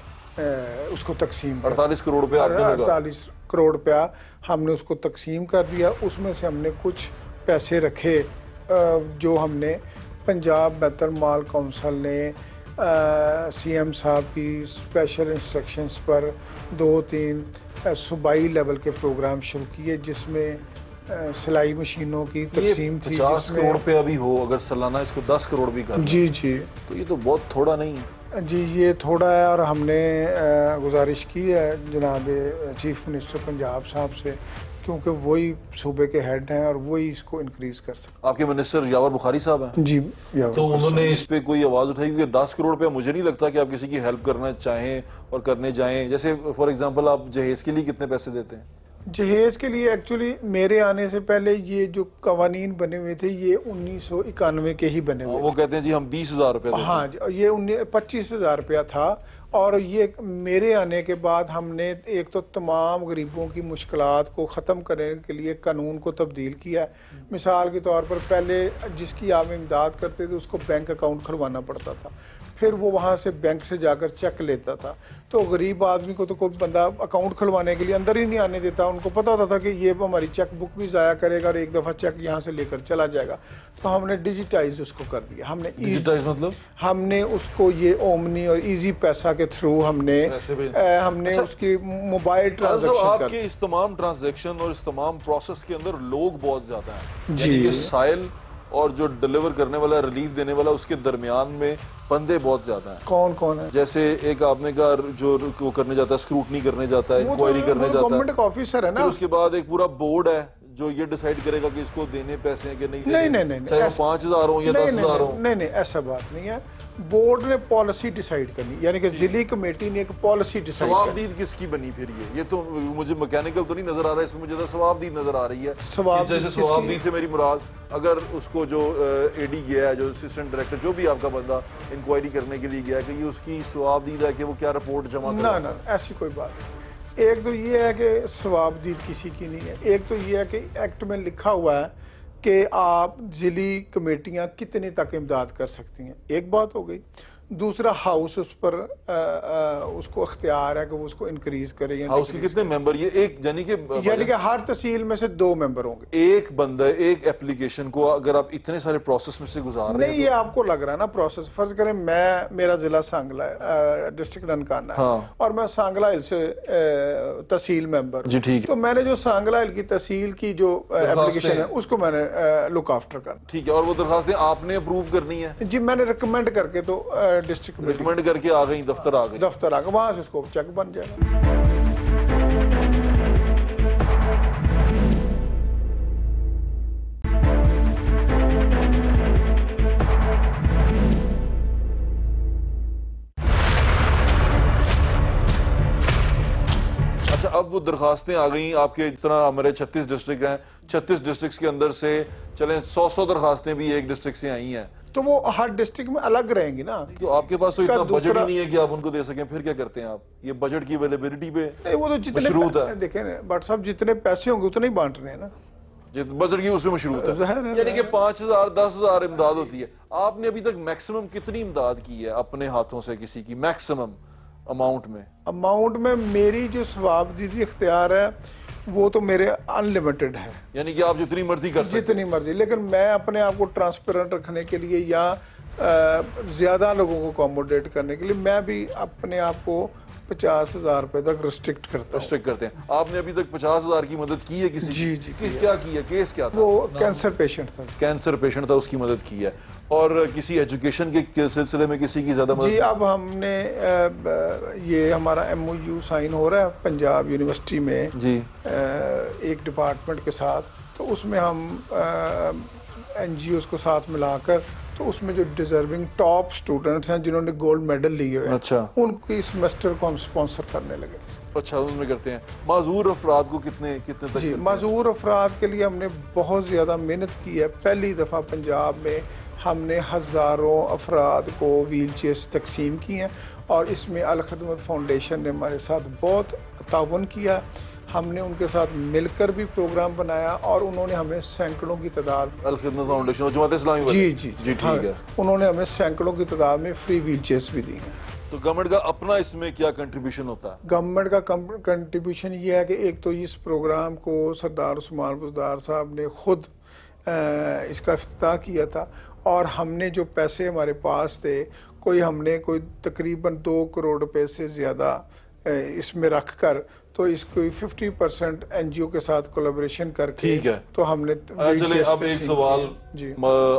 उसको तकसीम 48 करोड़ रुपया 48 करोड़ रुपया हमने उसको तकसीम कर दिया। उसमें से हमने कुछ पैसे रखे जो हमने पंजाब बैतुल माल काउंसिल ने सीएम साहब की स्पेशल इंस्ट्रक्शंस पर 2-3 सूबाई लेवल के प्रोग्राम शुरू किए जिसमें सिलाई मशीनों की तकसीम थी। 50 करोड़ रुपया भी हो अगर सालाना इसको 10 करोड़ भी कर, जी जी, तो ये तो बहुत थोड़ा नहीं है। जी ये थोड़ा है। और हमने गुजारिश की है जनाब चीफ मिनिस्टर पंजाब साहब से क्योंकि वही सूबे के हेड हैं और वही इसको इंक्रीज कर सकते। आपके मिनिस्टर यावर बुखारी साहब हैं जी, तो उन्होंने इस पे कोई आवाज उठाई? क्योंकि 10 करोड़ रुपया मुझे नहीं लगता कि आप किसी की हेल्प करना चाहें और करने जाएं। जैसे फॉर एग्जांपल आप जहेज के लिए कितने पैसे देते हैं? जहेज के लिए एक्चुअली मेरे आने से पहले ये जो कवानीन बने हुए थे ये 1991 के ही बने हुए वो कहते हैं जी हम 20,000 रुपया हाँ जी, ये 25,000 रुपया था। और ये मेरे आने के बाद हमने एक तो तमाम गरीबों की मुश्किलात को ख़त्म करने के लिए कानून को तब्दील किया है। मिसाल के तौर पर पहले जिसकी आप इमदाद करते थे उसको बैंक अकाउंट खुलवाना पड़ता था, फिर वो वहाँ से बैंक से जाकर चेक लेता था। तो गरीब आदमी को तो कोई बंदा अकाउंट खुलवाने के लिए अंदर ही नहीं आने देता। उनको पता होता था कि ये हमारी चेक बुक भी ज़ाया करेगा और एक दफ़ा चेक यहाँ से लेकर चला जाएगा। तो हमने डिजिटाइज उसको कर दिया। हमने मतलब हमने उसको ये ओमनी और इजी पैसा के थ्रू हमने अच्छा, उसकी मोबाइल ट्रांजैक्शन आपके इस तमाम ट्रांजैक्शन और इस तमाम प्रोसेस के अंदर लोग बहुत ज्यादा हैं जी। ये साइल और जो डिलीवर करने वाला, रिलीफ देने वाला, उसके दरमियान में बंदे बहुत ज्यादा हैं। कौन कौन है? जैसे एक आपने कहा जो वो करने जाता है, स्क्रूटनी करने जाता है, इंक्वायरी करने जाता है, गवर्नमेंट ऑफिसर है ना। उसके बाद एक पूरा बोर्ड है जो ये डिसाइड करेगा कि इसको देने पैसे हैं कि नहीं। नहीं, चाहे वो 5,000 हो या 10,000 हो। नहीं, ऐसा बात नहीं है। बोर्ड ने पॉलिसी डिसाइड करनी, यानी कि जिली कमेटी ने एक पॉलिसी डिसाइड करनी। सवाबदीद किसकी बनी फिर ये तो मुझे मैकेनिकल तो नहीं नजर आ रहा है, इसमें मुझे तो सवाबदीद नजर आ रही है। जैसे सवाबदीद से मेरी मुराद, अगर उसको जो एडी गया है, जो असिस्टेंट डायरेक्टर, जो भी आपका बंदा इंक्वायरी करने के लिए गया है, कि ये उसकी सवाबदीद है कि वो क्या रिपोर्ट जमा करे? ना, ऐसी कोई बात नहीं। एक तो ये है कि सवाबदीद किसी की नहीं है। एक तो ये है कि एक्ट में लिखा हुआ है कि आप जिली कमेटियां कितने तक इमदाद कर सकती हैं, एक बात हो गई। दूसरा हाउस उस पर उसको अख्तियार है कि वो उसको इंक्रीज करे। हाउस के कितने मेंबर? ये एक यानी कि हर तहसील में से 2 मेंबर होंगे। एक बंदा एक एप्लीकेशन को अगर आप इतने सारे प्रोसेस में से गुजार रहे हैं, नहीं ये आपको लग रहा है ना प्रोसेस। फर्ज करें मेरा जिला सांगला है, डिस्ट्रिक्ट ननकाना है, और मैं सांगला हिल से तहसील मेंबर जी, ठीक है। तो मैंने जो सांगला हिल की तहसील की जो एप्लीकेशन है उसको मैंने लुक आफ्टर करना। ठीक है। और वो दरखास्तें आपने अप्रूव करनी है? जी, मैंने रिकमेंड करके तो डिस्ट्रिक्ट रिकमेंड करके आ गई, दफ्तर आ गए, वहां से उसको चेक बन जाएगा। अच्छा, अब वो दरखास्तें आ गई आपके, जिस तरह हमारे 36 डिस्ट्रिक्ट हैं, 36 डिस्ट्रिक्ट के अंदर से चलें 100 दरखास्तें भी एक डिस्ट्रिक्ट से आई हैं, तो वो हर डिस्ट्रिक्ट में अलग रहेंगी ना। तो आपके पास तो इतना बजट ही नहीं है कि आप उनको दे सकें, फिर क्या करते हैं आप? ये बजट की अवेलेबिलिटी पे नहीं, वो तो जितने देखें बट साहब जितने पैसे होंगे उतने ही बांटने हैं ना, बजट की उसमें मशरूत है। यानी कि 5,000 10,000 इमदाद होती है। आपने अभी तक मैक्सिमम कितनी इमदाद की है अपने हाथों से किसी की? मैक्सिमम अमाउंट में मेरी जो सवाबदीदी इख्तियार है वो तो मेरे अनलिमिटेड है, यानी कि आप जितनी मर्जी कर सकते हैं, जितनी मर्जी। लेकिन मैं अपने आप को ट्रांसपेरेंट रखने के लिए या ज़्यादा लोगों को अकोमोडेट करने के लिए मैं भी अपने आप को 50,000 रुपए तक रिस्ट्रिक्ट करते हैं। आपने अभी तक 50,000 की मदद की है किसी? जी। क्या की है? केस क्या था? वो कैंसर पेशेंट था, उसकी मदद की है। और किसी एजुकेशन के सिलसिले में किसी की ज्यादा मदद? जी, अब हमने ये हमारा MOU साइन हो रहा है पंजाब यूनिवर्सिटी में जी एक डिपार्टमेंट के साथ, तो उसमें हम NGOs को साथ मिलाकर, तो उसमें जो डिजर्विंग टॉप स्टूडेंट्स हैं जिन्होंने गोल्ड मेडल लिए हुए हैं, अच्छा, उनकी सेमेस्टर को हम स्पॉन्सर करने लगे। अच्छा, उनमें करते हैं। माजूर अफराद को कितने तक? जी, माजूर अफराद के लिए हमने बहुत ज़्यादा मेहनत की है। पहली दफ़ा पंजाब में हमने हज़ारों अफराद को व्हील चेयर्स तकसीम की हैं और इसमें अल खिदमत फाउंडेशन ने हमारे साथ बहुत ताउन किया। हमने उनके साथ मिलकर भी प्रोग्राम बनाया और उन्होंने हमें सैकड़ों की तादाद, अल खिदमत फाउंडेशन जमात इस्लामी जी ठीक है, उन्होंने हमें सैकड़ों की तादाद में फ्री व्हील चेयर्स भी दी हैं। तो गवर्नमेंट का अपना इसमें क्या कंट्रीब्यूशन होता है? गवर्नमेंट का कंट्रीब्यूशन ये है कि एक तो इस प्रोग्राम को सरदार उस्मान बुज़दार साहब ने खुद इसका इफ्तिताह किया था और हमने जो पैसे हमारे पास थे हमने तकरीबन 2 करोड़ रुपए से ज़्यादा इसमें रख कर, तो इसको 50% NGO के साथ कोलैबोरेशन करके, ठीक है, तो हमने चले। अब एक सवाल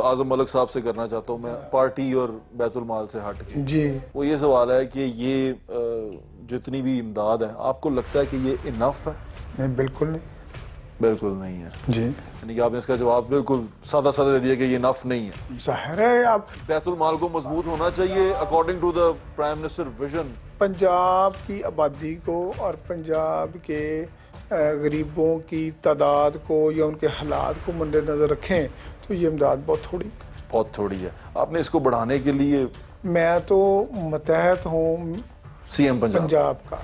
आजम मलिक साहब से करना चाहता हूँ मैं, पार्टी और बैतुल माल से हट के। जी, वो ये सवाल है कि ये जितनी भी इमदाद है, आपको लगता है कि ये इनफ है? नहीं, बिल्कुल नहीं। बिल्कुल नहीं है जी। यानी कि आपने इसका जवाब बिल्कुल सादा सादा दे दिया कि ये नफ नहीं है। जाहिर है आप बैतुल माल को मजबूत होना चाहिए according to the prime minister vision. Punjab की आबादी को और पंजाब के गरीबों की तादाद को या उनके हालात को मद्देनजर रखें तो ये इमदाद बहुत थोड़ी है। आपने इसको बढ़ाने के लिए, मैं तो मतहत हूँ सीएम पंजाब का,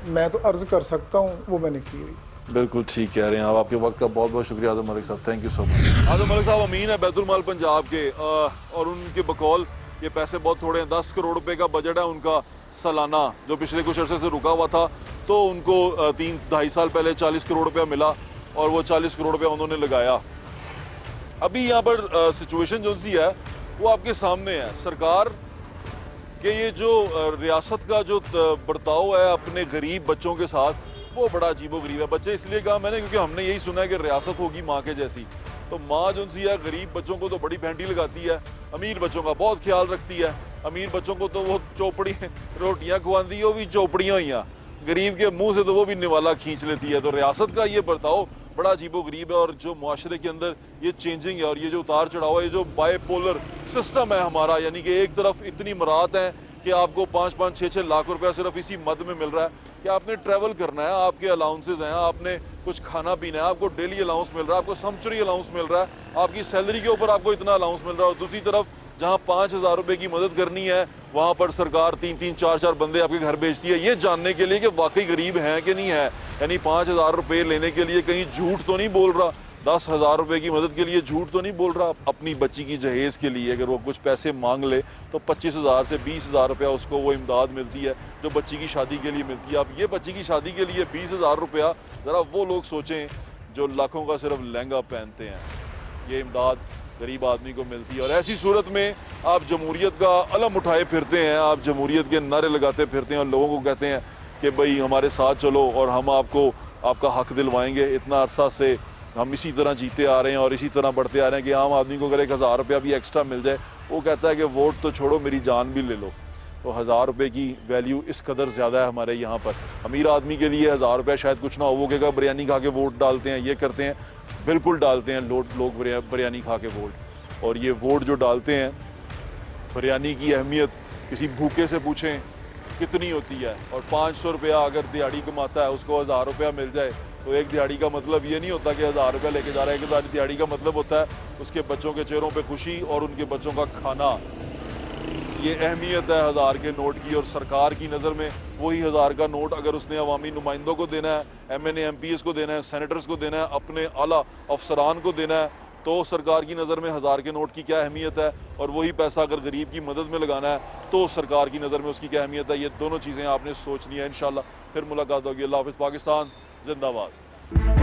मैं तो अर्ज कर सकता हूँ, वो मैंने की हुई। बिल्कुल ठीक कह रहे हैं आप। आपके वक्त का बहुत बहुत शुक्रिया आजम मलिक साहब, थैंक यू सो मच। आजम मलिक साहब अमीन है बैतुल माल पंजाब के, और उनके बकौल ये पैसे बहुत थोड़े हैं। 10 करोड़ रुपए का बजट है उनका सालाना, जो पिछले कुछ अर्से से रुका हुआ था। तो उनको 3-2.5 साल पहले 40 करोड़ रुपया मिला और वो 40 करोड़ रुपया उन्होंने लगाया। अभी यहाँ पर सिचुएशन जो सी है वो आपके सामने है। सरकार के ये जो रियासत का जो बर्ताव है अपने गरीब बच्चों के साथ, वो बड़ा अजीबोगरीब है। बच्चे इसलिए कहा मैंने क्योंकि हमने यही सुना है कि रियासत होगी माँ के जैसी। तो माँ जो सी है गरीब बच्चों को तो बड़ी भेंटी लगाती है, अमीर बच्चों का बहुत ख्याल रखती है। अमीर बच्चों को तो वो चौपड़ी रोटियाँ खुआती है, वो भी चौपड़ियाँ हुई हैं। गरीब के मुंह से तो वो भी निवाला खींच लेती है। तो रियासत का ये बर्ताव बड़ा अजीबोगरीब है। और जो मुआशरे के अंदर ये चेंजिंग है और ये जो उतार चढ़ाव है, ये जो बाइपोलर सिस्टम है हमारा, यानी कि एक तरफ इतनी मराहत है कि आपको 5-5, 6-6 लाख रुपया सिर्फ इसी मद में मिल रहा है कि आपने ट्रैवल करना है, आपके अलाउंसेज हैं, आपने कुछ खाना पीना है, आपको डेली अलाउंस मिल रहा है, आपको समचुरी अलाउंस मिल रहा है, आपकी सैलरी के ऊपर आपको इतना अलाउंस मिल रहा है। और दूसरी तरफ जहाँ 5,000 रुपये की मदद करनी है वहाँ पर सरकार 3-3, 4-4 बंदे आपके घर भेजती है, ये जानने के लिए कि वाकई गरीब हैं कि नहीं है। यानी 5,000 रुपये लेने के लिए कहीं झूठ तो नहीं बोल रहा, 10,000 रुपये की मदद के लिए झूठ तो नहीं बोल रहा। अपनी बच्ची की जहेज़ के लिए अगर वो कुछ पैसे मांग ले तो 25,000 से 20,000 रुपया उसको वो इमदाद मिलती है जो बच्ची की शादी के लिए मिलती है। अब ये बच्ची की शादी के लिए 20,000 रुपया, ज़रा वो लोग सोचें जो लाखों का सिर्फ लहंगा पहनते हैं, ये इमदाद गरीब आदमी को मिलती है। और ऐसी सूरत में आप जमहूरियत का अलम उठाए फिरते हैं, आप जमहूरियत के नारे लगाते फिरते हैं और लोगों को कहते हैं कि भाई हमारे साथ चलो और हम आपको आपका हक दिलवाएंगे। इतना अरसा से हम इसी तरह जीते आ रहे हैं और इसी तरह बढ़ते आ रहे हैं कि आम आदमी को अगर 1,000 रुपया भी एक्स्ट्रा मिल जाए, वो कहता है कि वोट तो छोड़ो मेरी जान भी ले लो। तो 1,000 रुपये की वैल्यू इस कदर ज़्यादा है हमारे यहाँ पर। अमीर आदमी के लिए 1,000 रुपया शायद कुछ ना हो, वो कहेगा बिरयानी खा के वोट डालते हैं, ये करते हैं। बिल्कुल डालते हैं लोग बिरयानी खा के वोट। और ये वोट जो डालते हैं, बिरयानी की अहमियत किसी भूखे से पूछें कितनी होती है। और 500 रुपया अगर दिहाड़ी कमाता है उसको 1,000 रुपया मिल जाए तो एक दिहाड़ी का मतलब ये नहीं होता कि 1,000 रुपया लेके जा रहा है। एक दिहाड़ी का मतलब होता है उसके बच्चों के चेहरों पे खुशी और उनके बच्चों का खाना। ये अहमियत है 1,000 के नोट की। और सरकार की नज़र में वही 1,000 का नोट अगर उसने अवामी नुमाइंदों को देना है, MNA MPs को देना है, सेनेटर्स को देना है, अपने आला अफसरान को देना है, तो सरकार की नज़र में 1,000 के नोट की क्या अहमियत है और वही पैसा अगर गरीब की मदद में लगाना है तो सरकार की नज़र में उसकी क्या अहमियत है। ये दोनों चीज़ें आपने सोचनी है। इंशाल्लाह फिर मुलाकात होगी। अल्लाह हाफ़िज़। पाकिस्तान जिंदाबाद।